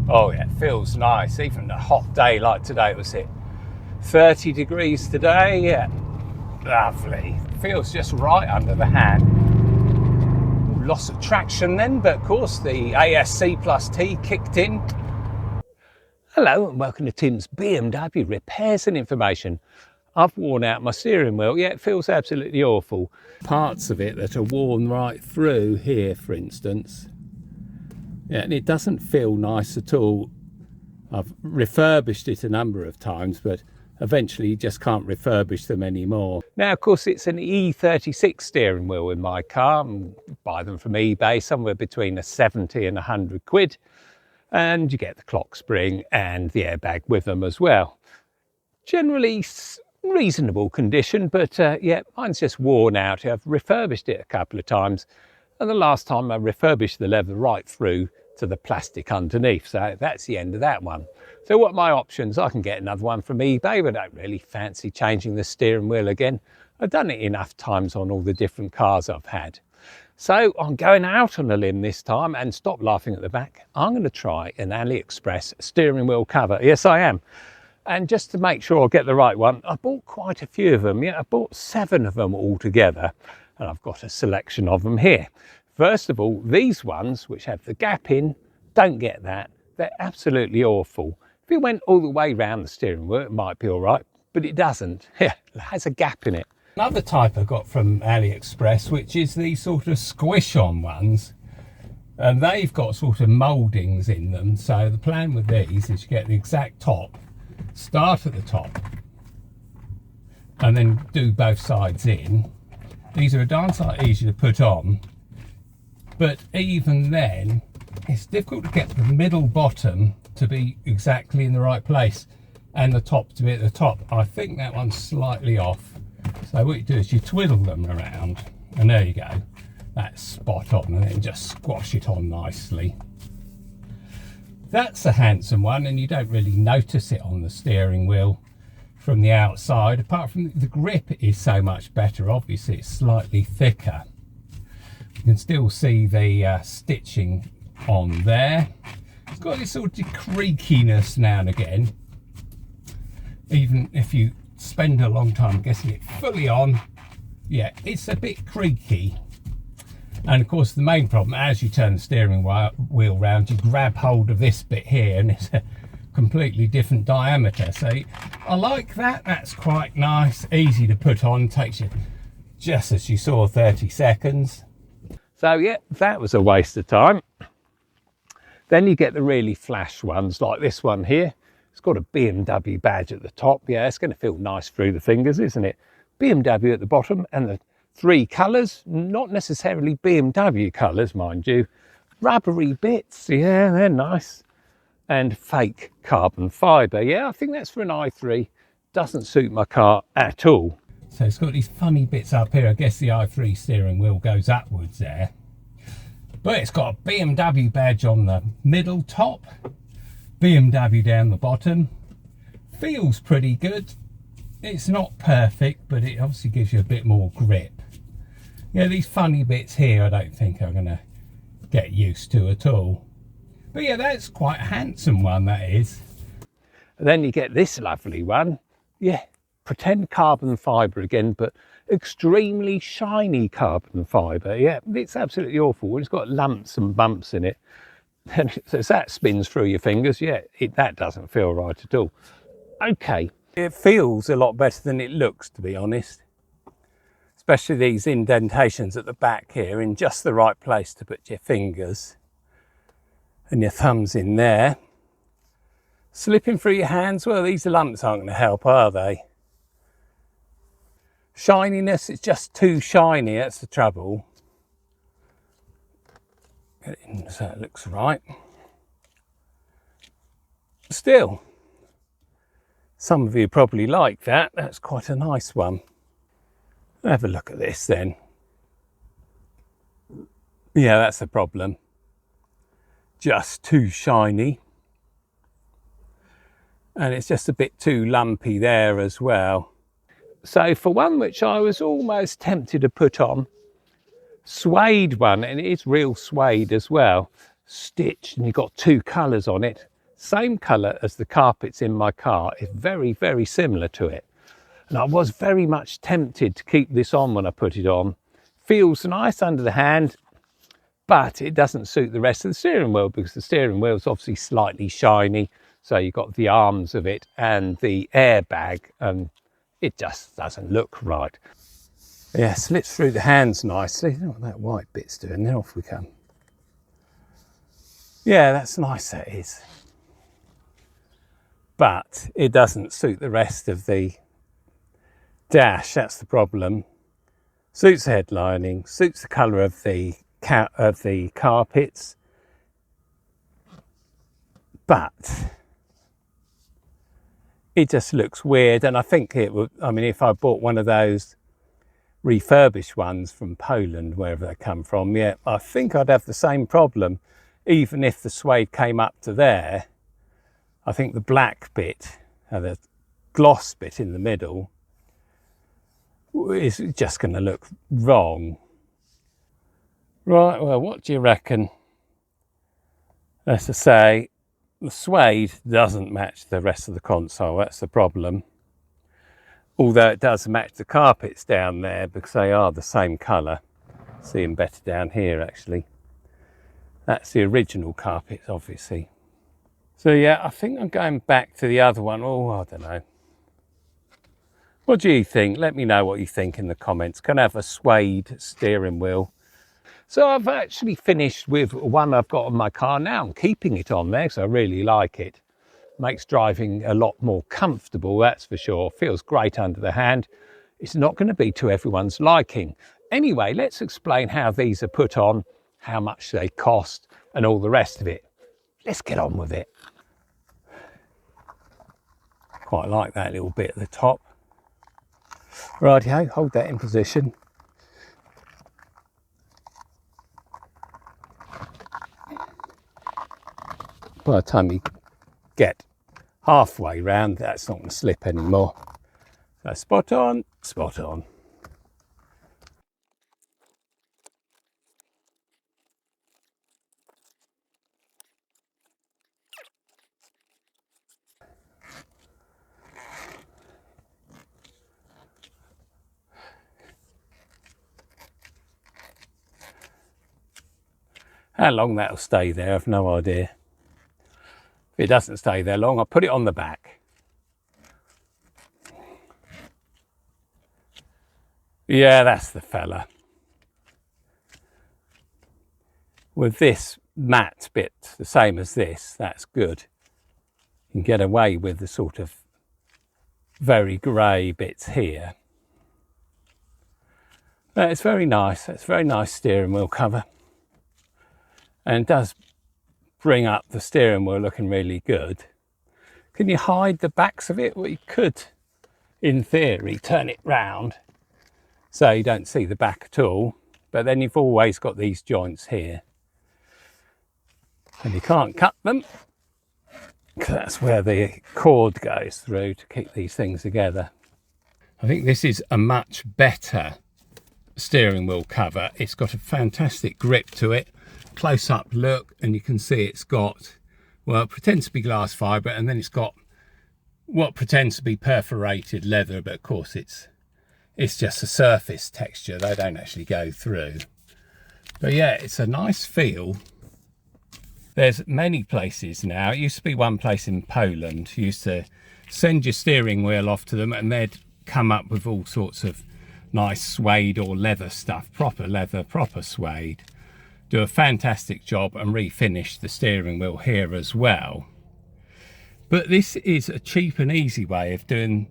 Oh yeah, it feels nice. Even a hot day like today, it was 30 degrees today. Yeah, lovely. Feels just right under the hand. Ooh, loss of traction then, but of course the ASC plus T kicked in. Hello and welcome to Tim's BMW repairs and information. I've worn out my steering wheel. Yeah, it feels absolutely awful. Parts of it that are worn right through here, for instance. Yeah, and it doesn't feel nice at all. I've refurbished it a number of times, but eventually you just can't refurbish them anymore. Now, of course, it's an E36 steering wheel in my car. I buy them from eBay, somewhere between 70 and 100 quid. And you get the clock spring and the airbag with them as well. Generally reasonable condition, but yeah, mine's just worn out. I've refurbished it a couple of times, and the last time I refurbished the leather right through to the plastic underneath, so that's the end of that one. So what are my options? I can get another one from eBay, but I don't really fancy changing the steering wheel again. I've done it enough times on all the different cars I've had. So I'm going out on a limb this time, and stop laughing at the back. I'm going to try an AliExpress steering wheel cover. Yes, I am. And just to make sure I get the right one, I bought quite a few of them. Yeah, I bought 7 of them altogether, and I've got a selection of them here. First of all, these ones, which have the gap in, don't get that. They're absolutely awful. If it went all the way around the steering wheel, it might be all right, but it doesn't. Yeah, it has a gap in it. Another type I got from AliExpress, which is these sort of squish-on ones. And they've got sort of mouldings in them. So the plan with these is you get the exact top, start at the top, and then do both sides in. These are a darn sight easy to put on. But even then, it's difficult to get the middle bottom to be exactly in the right place and the top to be at the top. I think that one's slightly off. So what you do is you twiddle them around, and there you go. That's spot on, and then just squash it on nicely. That's a handsome one, and you don't really notice it on the steering wheel from the outside. Apart from the grip is so much better. Obviously, it's slightly thicker. You can still see the stitching on there. It's got this sort of creakiness now and again. Even if you spend a long time getting it fully on, yeah, it's a bit creaky. And of course, the main problem, as you turn the steering wheel round, you grab hold of this bit here, and it's a completely different diameter. So I like that. That's quite nice, easy to put on, takes you, just as you saw, 30 seconds. So yeah, that was a waste of time. Then you get the really flash ones like this one here. It's got a BMW badge at the top. Yeah, it's going to feel nice through the fingers, isn't it? BMW at the bottom, and the 3 colours, not necessarily BMW colours, mind you. Rubbery bits, yeah, they're nice. And fake carbon fibre. Yeah, I think that's for an i3. Doesn't suit my car at all. So it's got these funny bits up here. I guess the i3 steering wheel goes upwards there. But it's got a BMW badge on the middle top. BMW down the bottom. Feels pretty good. It's not perfect, but it obviously gives you a bit more grip. Yeah, these funny bits here I don't think I'm going to get used to at all. But yeah, that's quite a handsome one, that is. And then you get this lovely one. Yeah, pretend carbon fibre again, but extremely shiny carbon fibre. Yeah, it's absolutely awful. It's got lumps and bumps in it. And as that spins through your fingers, yeah, that doesn't feel right at all. Okay, it feels a lot better than it looks, to be honest. Especially these indentations at the back here, in just the right place to put your fingers and your thumbs in there. Slipping through your hands, well, these lumps aren't going to help, are they? Shininess, it's just too shiny, that's the trouble. Get it in so it looks right. Still, some of you probably like that. That's quite a nice one. Have a look at this then. Yeah, that's the problem. Just too shiny. And it's just a bit too lumpy there as well. So for one which I was almost tempted to put on, Suede one, and it is real suede as well, stitched, and you've got 2 colours on it. same colour as the carpets in my car. It's very, very similar to it. And I was very much tempted to keep this on when I put it on. Feels nice under the hand, but it doesn't suit the rest of the steering wheel because the steering wheel is obviously slightly shiny. So you've got the arms of it and the airbag, and it just doesn't look right. Yeah, slits through the hands nicely. I don't know what that white bit's doing. Then off we come. Yeah, that's nice, that is. But it doesn't suit the rest of the dash, that's the problem. Suits the headlining, suits the colour of the carpets, but it just looks weird. And I think it would, I mean, if I bought one of those refurbished ones from Poland, wherever they come from, yeah, I think I'd have the same problem. Even if the suede came up to there, I think the black bit, the gloss bit in the middle, is just going to look wrong. Right, well, what do you reckon? As I say, the suede doesn't match the rest of the console, that's the problem. Although it does match the carpets down there because they are the same colour. See them better down here, actually. That's the original carpets, obviously. So yeah, I think I'm going back to the other one. Oh, I don't know. What do you think? Let me know what you think in the comments. Can I have a suede steering wheel? So I've actually finished with one I've got on my car now. I'm keeping it on there because I really like it. Makes driving a lot more comfortable, that's for sure. Feels great under the hand. It's not going to be to everyone's liking. Anyway, let's explain how these are put on, how much they cost, and all the rest of it. Let's get on with it. Quite like that little bit at the top. Rightio, hold that in position. By the time you get halfway round, that's not going to slip anymore. So spot on, spot on. How long that'll stay there, I've no idea. If it doesn't stay there long, I'll put it on the back. Yeah, that's the fella. With this matte bit, the same as this, that's good. You can get away with the sort of very grey bits here. But it's very nice. It's a very nice steering wheel cover. And it does bring up the steering wheel looking really good. Can you hide the backs of it? Well, you could, in theory, turn it round so you don't see the back at all. But then you've always got these joints here. And you can't cut them, because that's where the cord goes through to keep these things together. I think this is a much better steering wheel cover. It's got a fantastic grip to it. Close up look, and you can see it's got, well, it pretends to be glass fibre, and then it's got what pretends to be perforated leather, but of course it's just a surface texture. They don't actually go through. But yeah, it's a nice feel. There's many places now. It used to be one place in Poland. You used to send your steering wheel off to them and they'd come up with all sorts of nice suede or leather stuff, proper leather, proper suede. Do a fantastic job and refinish the steering wheel here as well. But this is a cheap and easy way of doing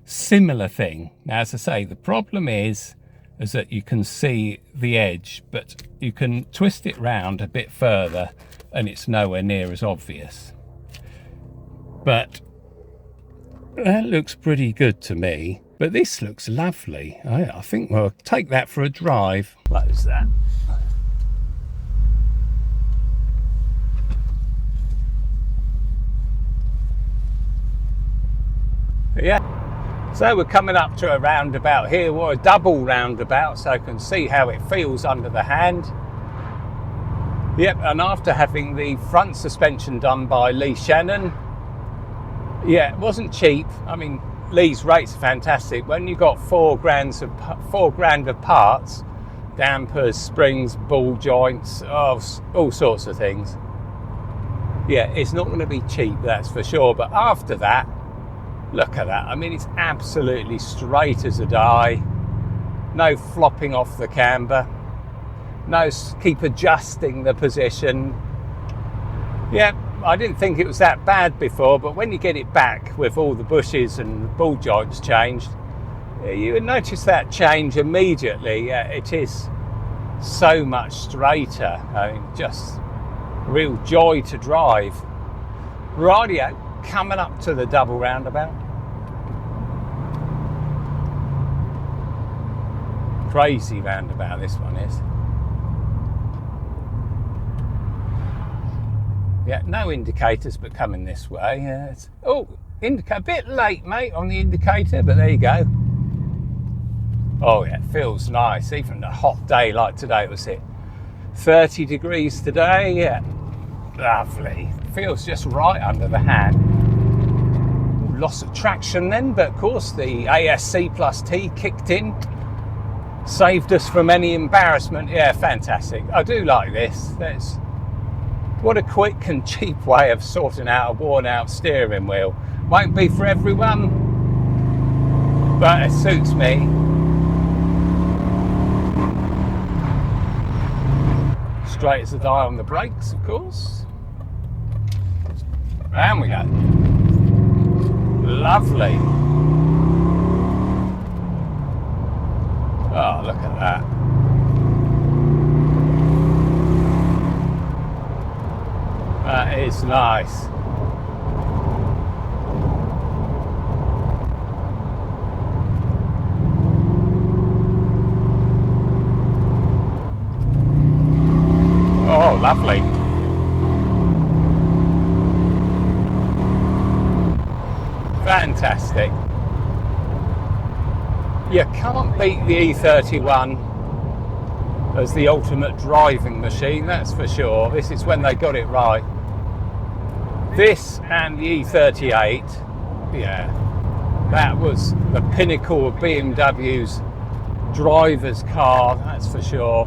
similar thing. Now, as I say, the problem is that you can see the edge, but you can twist it round a bit further and it's nowhere near as obvious. But that looks pretty good to me. But this looks lovely. I think we'll take that for a drive. Close that. Yeah, so we're coming up to a roundabout here, or a double roundabout, so you can see how it feels under the hand. Yep, and after having the front suspension done by Lee Shannon, yeah, it wasn't cheap. I mean, Lee's rates are fantastic. When you got £4,000 of parts, dampers, springs, ball joints, all sorts of things. Yeah, it's not going to be cheap, that's for sure. But after that, look at that. I mean, it's absolutely straight as a die. No flopping off the camber. No, keep adjusting the position. Yeah, I didn't think it was that bad before, but when you get it back with all the bushes and ball joints changed, you would notice that change immediately. Yeah, it is so much straighter. I mean, just real joy to drive. Radio coming up to the double roundabout. Crazy roundabout this one is. Yeah, no indicators, but coming this way. Yeah, a bit late, mate, on the indicator, but there you go. Oh yeah, it feels nice, even a hot day like today. It was 30 degrees today. Yeah, lovely. Feels just right under the hand. Ooh, loss of traction then, but of course the ASC plus T kicked in, saved us from any embarrassment. Yeah, fantastic. I do like this. What a quick and cheap way of sorting out a worn out steering wheel. Won't be for everyone, but it suits me. Straight as a die on the brakes, of course. And we go. Lovely. Oh, look at that. That is nice. Oh, lovely. Fantastic. You can't beat the E31 as the ultimate driving machine, that's for sure. This is when they got it right. This and the E38, yeah, that was the pinnacle of BMW's driver's car, that's for sure.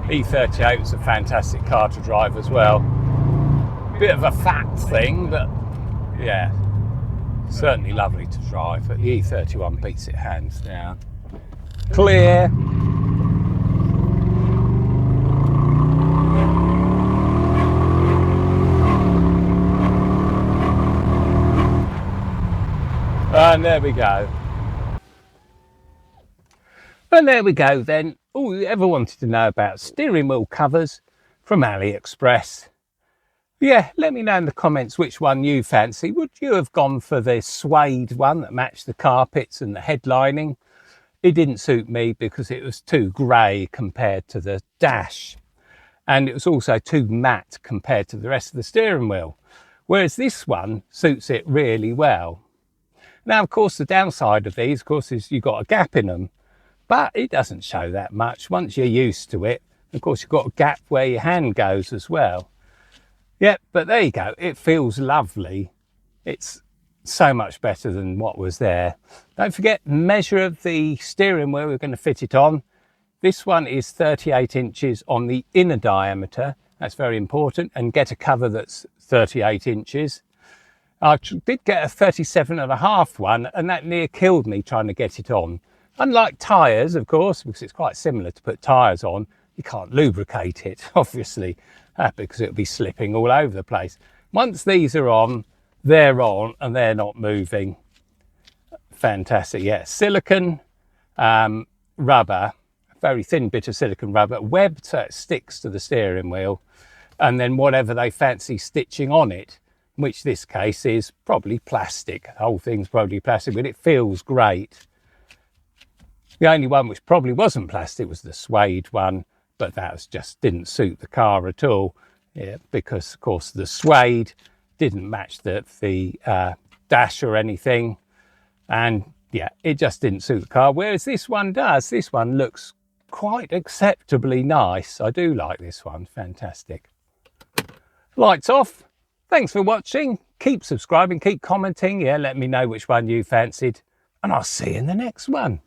E38 was a fantastic car to drive as well. Bit of a fat thing, but yeah, certainly lovely to drive. But the E31 beats it hands down. Clear. And there we go. And there we go then. Oh, you ever wanted to know about steering wheel covers from AliExpress? Yeah, let me know in the comments which one you fancy. Would you have gone for the suede one that matched the carpets and the headlining? It didn't suit me because it was too grey compared to the dash. And it was also too matte compared to the rest of the steering wheel. Whereas this one suits it really well. Now, of course, the downside of these, of course, is you've got a gap in them, but it doesn't show that much once you're used to it. Of course, you've got a gap where your hand goes as well. Yeah, but there you go. It feels lovely. It's so much better than what was there. Don't forget, measure of the steering wheel we're going to fit it on. This one is 38 inches on the inner diameter. That's very important. And get a cover that's 38 inches. I did get a 37.5 one, and that near killed me trying to get it on. Unlike tyres, of course, because it's quite similar to put tyres on, you can't lubricate it, obviously, because it'll be slipping all over the place. Once these are on, and they're not moving. Fantastic, yeah. Silicone rubber, a very thin bit of silicone rubber, webbed so it sticks to the steering wheel, and then whatever they fancy stitching on it, which this case is probably plastic. The whole thing's probably plastic, but it feels great. The only one which probably wasn't plastic was the suede one, but that was just didn't suit the car at all. Yeah, because of course the suede didn't match the dash or anything, and yeah, it just didn't suit the car. Whereas this one does. This one looks quite acceptably nice. I do like this one, fantastic. Lights off. Thanks for watching. Keep subscribing, keep commenting. Yeah, let me know which one you fancied. And I'll see you in the next one.